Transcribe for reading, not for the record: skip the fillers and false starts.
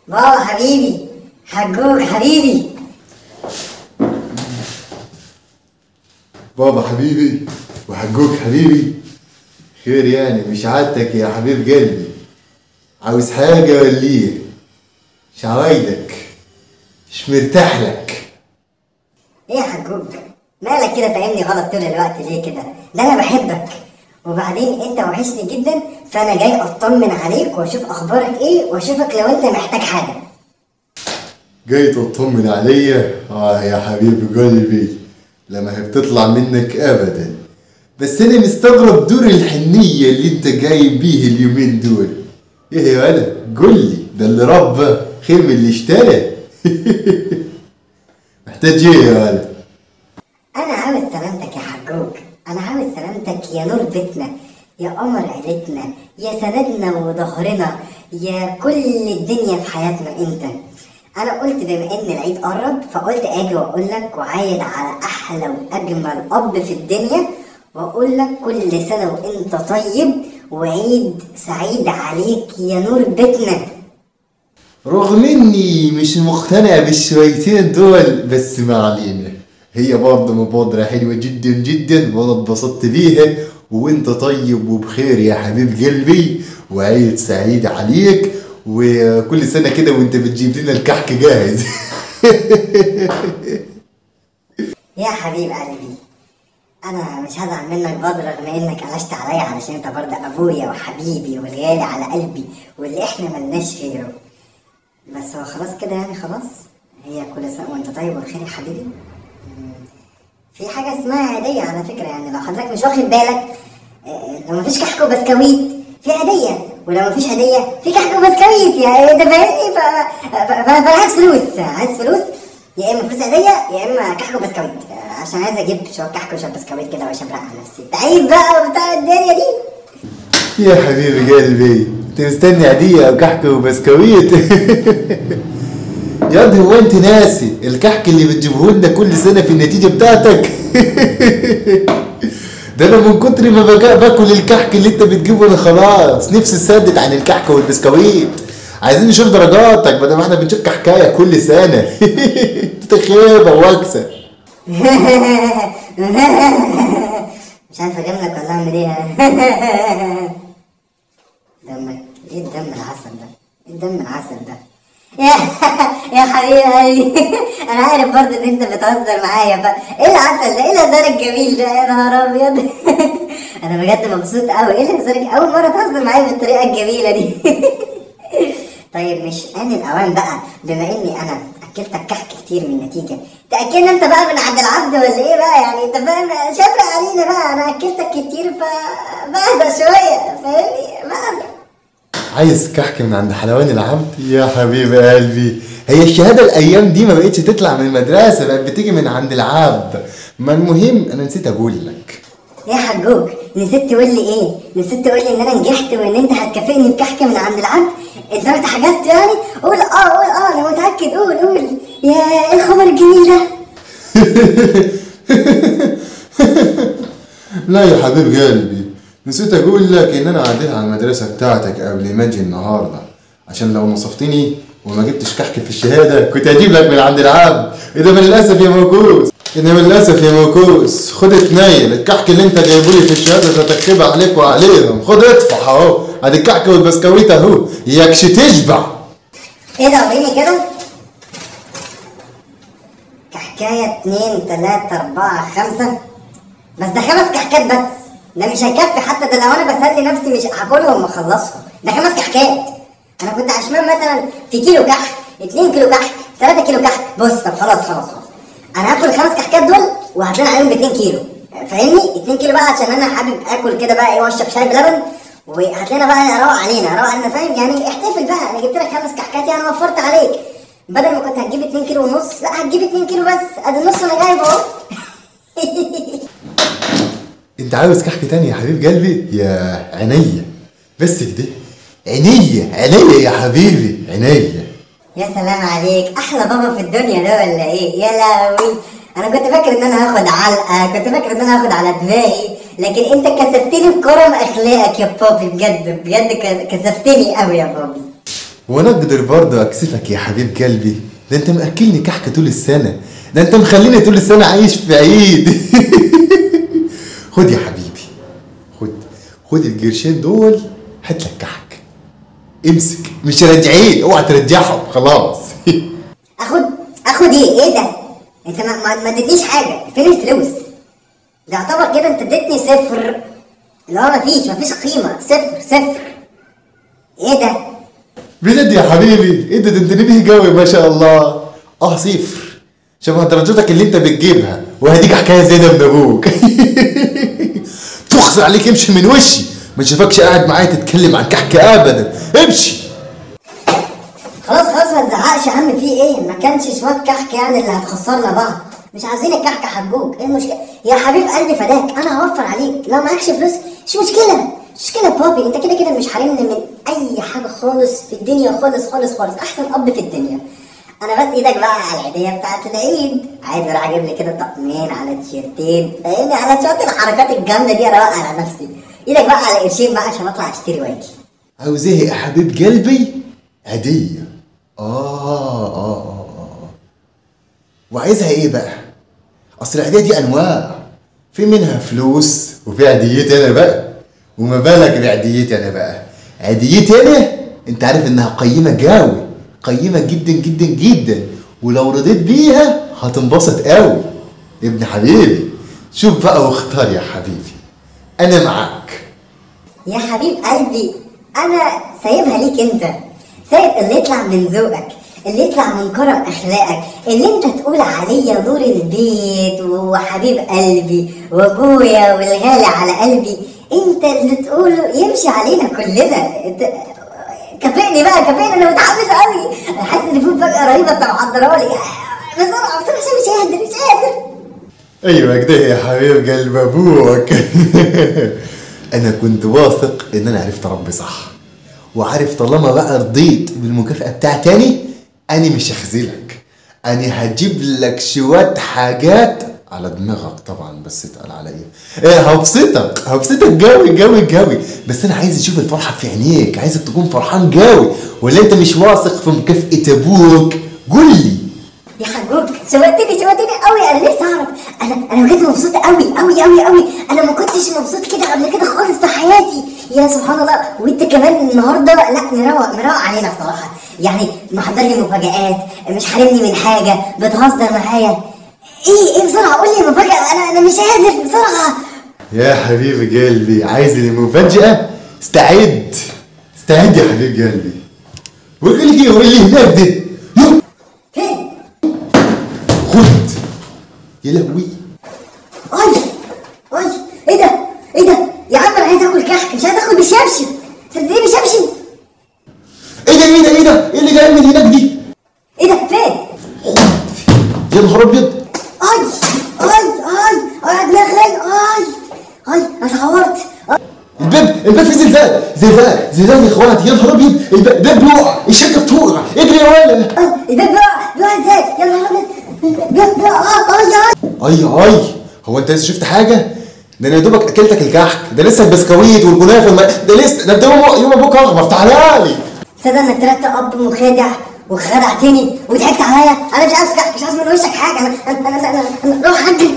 بابا حبيبي، حجوج حبيبي. بابا حبيبي وحجوج حبيبي. خير يعني، مش عادتك يا حبيب قلبي؟ عاوز حاجة ولا ايه؟ مش عوايدك، مش مرتاح لك. ايه يا حجوج؟ مالك كده فاهمني غلط طول الوقت ليه كده؟ ده انا بحبك، وبعدين انت وحشني جدا، فانا جاي اطمن عليك واشوف اخبارك ايه واشوفك لو انت محتاج حاجه. جاي تطمن عليا؟ يا حبيب قلبي، لما هي بتطلع منك ابدا. بس انا مستغرب دور الحنية اللي انت جاي بيه اليومين دول. ايه يا ولد قول لي، ده اللي ربى خير من اللي اشترى. محتاج ايه يا ولد؟ انا عاوز سلامتك يا حجوج، انا عاوز سلامتك يا نور بيتنا، يا قمر عيلتنا، يا سندنا وظهرنا، يا كل الدنيا في حياتنا انت. انا قلت بما ان العيد قرب فقلت اجي واقول لك وعايد على احلى واجمل اب في الدنيا، واقول لك كل سنه وانت طيب وعيد سعيد عليك يا نور بيتنا. رغم اني مش مقتنع بالشويتين دول، بس ما علينا، هي برضه مبادرة حلوة جدا جدا وانا اتبسطت بيها. وانت طيب وبخير يا حبيب قلبي، وعيد سعيد عليك، وكل سنة كده وانت بتجيب لنا الكحك جاهز. يا حبيب قلبي، انا مش هزعل منك برضه رغم انك قلشت عليا، علشان انت برضه ابويا وحبيبي والغالي على قلبي واللي احنا ملناش غيره. بس هو خلاص كده يعني، خلاص هي كل سنه وانت طيب وبخير يا حبيبي. في حاجه اسمها عيديه على فكره، يعني لو حضرتك مش واخد بالك، لو مفيش كحك وبسكويت في عيديه، ولو مفيش عيديه في كحك وبسكويت، يعني انت فاهمني؟ فانا عايز فلوس، عايز فلوس، يا اما فلوس عيديه يا اما كحك وبسكويت، عشان عايز اجيب شويه كحك وشويه بسكويت كده واشبرق على نفسي. تعيب بقى بتاع الدنيا دي. يا حبيبي قلبي، انت مستني عيدية او كحك وبسكويت؟ ياض هو انت ناسي الكحك اللي بتجيبه لنا كل سنة في النتيجة بتاعتك؟ ده انا من كتر ما باكل الكحك اللي انت بتجيبه انا خلاص نفسي سدت عن الكحك والبسكويت. عايزين نشوف درجاتك بدل ما احنا بنشوف كحكايه كل سنه. انت خيبه واكسه. مش عارف اجاملك ولا اعمل ايه. دمك ايه؟ الدم العسل ده، ايه الدم العسل ده؟ يا حبيبي قلبي. انا عارف برضه ان انت بتهزر معايا بقى. ايه العسل ده؟ ايه الهزار الجميل ده؟ يا نهار ابيض. انا بجد مبسوط قوي. ايه الهزار؟ اول مره تهزر معايا بالطريقه الجميله دي. طيب مش آن الأوان بقى بما إني أنا أكلتك كحك كتير من النتيجة تأكلنا أنت بقى من عند العبد ولا إيه بقى؟ يعني أنت فاهم، شبرق علينا بقى. أنا أكلتك كتير فبهدى شوية، فاهمني؟ بهدى. عايز كحك من عند حلوان العبد؟ يا حبيب قلبي، هي الشهادة الأيام دي ما بقتش تطلع من المدرسة، بقت بتيجي من عند العبد. ما المهم أنا نسيت أقول لك يا حجوج، نسيت تقول لي ايه؟ نسيت تقول لي ان انا نجحت وان انت هتكافئني بكحك من عند العبد؟ انت رحت حجزت يعني؟ قول انا متاكد. قول يا ايه الخبر الجميل ده؟ لا يا حبيب قلبي، نسيت اقول لك ان انا عديت على المدرسة بتاعتك قبل ما اجي النهاردة، عشان لو نصفتني وما جبتش كحك في الشهادة كنت هجيب لك من عند العبد. اذا من للاسف يا موكوس، إنما للأسف يا موكوس، خد اتنين الكحك اللي أنت جايبولي في الشهادة تكتبها عليك وعليهم. خد ادفع أهو، أدي الكحك والبسكويت أهو، ياكش تشبع. إيه ده؟ وريني كده. كحكاية 2 3 4 5، بس ده 5 كحكات بس، ده مش هيكفي حتى. ده لو أنا بسلي نفسي مش هاكلهم وأخلصهم، ده 5 كحكات. أنا كنت عشمان مثلا في كيلو كحك، 2 كيلو كحك، 3 كيلو كحك. بص طب خلاص انا هاكل ال5 كحكات دول وهات لنا عليهم ب2 كيلو، فاهمني؟ 2 كيلو بقى عشان انا حابب اكل كده بقى ايه، واشرب شاي بلبن، وهات لنا بقى روق علينا، فاهم يعني؟ احتفل بقى، انا جبت لك 5 كحكات يعني وفرت عليك. بدل ما كنت هتجيب 2 كيلو ونص، لا هتجيب 2 كيلو بس، ادي النص انا جايبه اهو. أنت عاوز كحك تاني يا حبيب قلبي؟ يا عينيا، بس كده، عينيا يا حبيبي، عينيا. يا سلام عليك، احلى بابا في الدنيا ده ولا ايه؟ يا لهوي، انا كنت فاكر ان انا هاخد علقه، كنت فاكر ان انا هاخد على دماغي، لكن انت كسفتني بكرم اخلاقك يا بابي، بجد كسفتني قوي يا بابي. وانا اقدر برضه اكسفك يا حبيب قلبي؟ ده انت مأكلني كحكة طول السنة، ده انت مخليني طول السنة عايش في عيد. خد يا حبيبي، خد القرشين دول، هات لك كحك، امسك، مش راجعين، اوعى ترجعهم خلاص. اخد ايه ده؟ انت ما اديتنيش حاجه، فين الفلوس؟ ده يعتبر كده انت اديتني صفر، اللي هو مفيش قيمه، صفر. ايه ده؟ بجد يا حبيبي، ايه ده انت نبيه قوي ما شاء الله. صفر شبه درجتك اللي انت بتجيبها، وهديك حكايه زي ده من ابوك. تخص عليك، امشي من وشي، ما شافكش قاعد معايا تتكلم عن كحكه ابدا، امشي. خلاص ما تزعقش يا عم، في ايه؟ ما كانش شويه كحك يعني اللي هتخسرنا بعض، مش عايزين الكحك حجوك، ايه المشكله؟ يا حبيب قلبي فداك، انا هوفر عليك، لو معكش فلوس مش مشكله يا بابي، انت كده مش حارمني من اي حاجه خالص في الدنيا، خالص، احسن اب في الدنيا. انا بس ايدك بقى على العيديه بتاعت العيد، عايز اروح اجيب لي كده طقمين على تيشيرتين، فاهمني، على شويه الحركات الجامده دي اروق على نفسي. ايدك بقى على قرشين بقى عشان اطلع اشتري واجي. عاوز ايه يا حبيب قلبي؟ هديه. وعايزها ايه بقى؟ اصل العيديه دي انواع، في منها فلوس وفي عيديتي انا بقى، وما بالك بعيديتي انا بقى. عيديتي انا انت عارف انها قيمه جدا، ولو رضيت بيها هتنبسط قوي. ابن حبيبي شوف بقى واختار يا حبيبي، انا معاك. يا حبيب قلبي انا سايبها ليك انت، سايب اللي يطلع من ذوقك، اللي يطلع من كرم اخلاقك، اللي انت تقول عليا نور البيت وحبيب قلبي وابويا والغالي على قلبي، انت اللي تقوله يمشي علينا كلنا. كافئني انا متحمس قوي، انا حاسس ان في فجأة رهيبه انت محضرها لي. بسرعه عشان مش قادر. ايوه كده يا حبيب قلب ابوك. انا كنت واثق ان انا عرفت اربي صح، وعارف طالما بقى رضيت بالمكافأة بتاعتي أنا مش هخذلك، أنا هجيب لك شوية حاجات على دماغك طبعا، بس اتقل عليا. هبسطك جوي، بس أنا عايز أشوف الفرحة في عينيك، عايزك تكون فرحان جوي، ولا أنت مش واثق في مكافأة أبوك؟ قول لي. يا حجوج شوقتني قوي، انا نفسي اعرف. انا بجد مبسوطه قوي، انا ما كنتش مبسوط كده قبل كده خالص في حياتي. يا سبحان الله، وانت كمان النهارده لا مروق علينا بصراحه، يعني محضر لي مفاجآت، مش حارمني من حاجه، بتهزر معايا. ايه بسرعه قول لي مفاجاه، انا مش قادر بسرعه. يا حبيب قلبي عايز المفاجأة؟ استعد يا حبيب قلبي. وقول لي هناك ده فين؟ خد يا لهوي. ايه ده يا عم، انا عايز اكل كحك، مش عايز اكل بشبشب. تديني بشبشب؟ ايه ده ايه اللي جاي من هناك دي؟ ايه ده فين؟ يا نهار ابيض. دماغي انا اتعورت. الباب في زلزال يا اخواتي، يا نهار ابيض، الباب بيقع، الشقه بتوقع، اجري يا ولد. الباب بيقع ازاي؟ يا نهار ابيض، الباب بيقع. هو انت لسه شفت حاجه؟ ده انا يا دوبك اكلتك الكحك، ده لسه البسكويت والكنافه ده لسه، ده انت يوم ابوك اخبر. تعالى لي. تصدق انك طلعت اب مخادع وخدعتني وضحكت عليا؟ انا مش عايز كحك، مش عايز من وشك حاجه، انا روح حجز.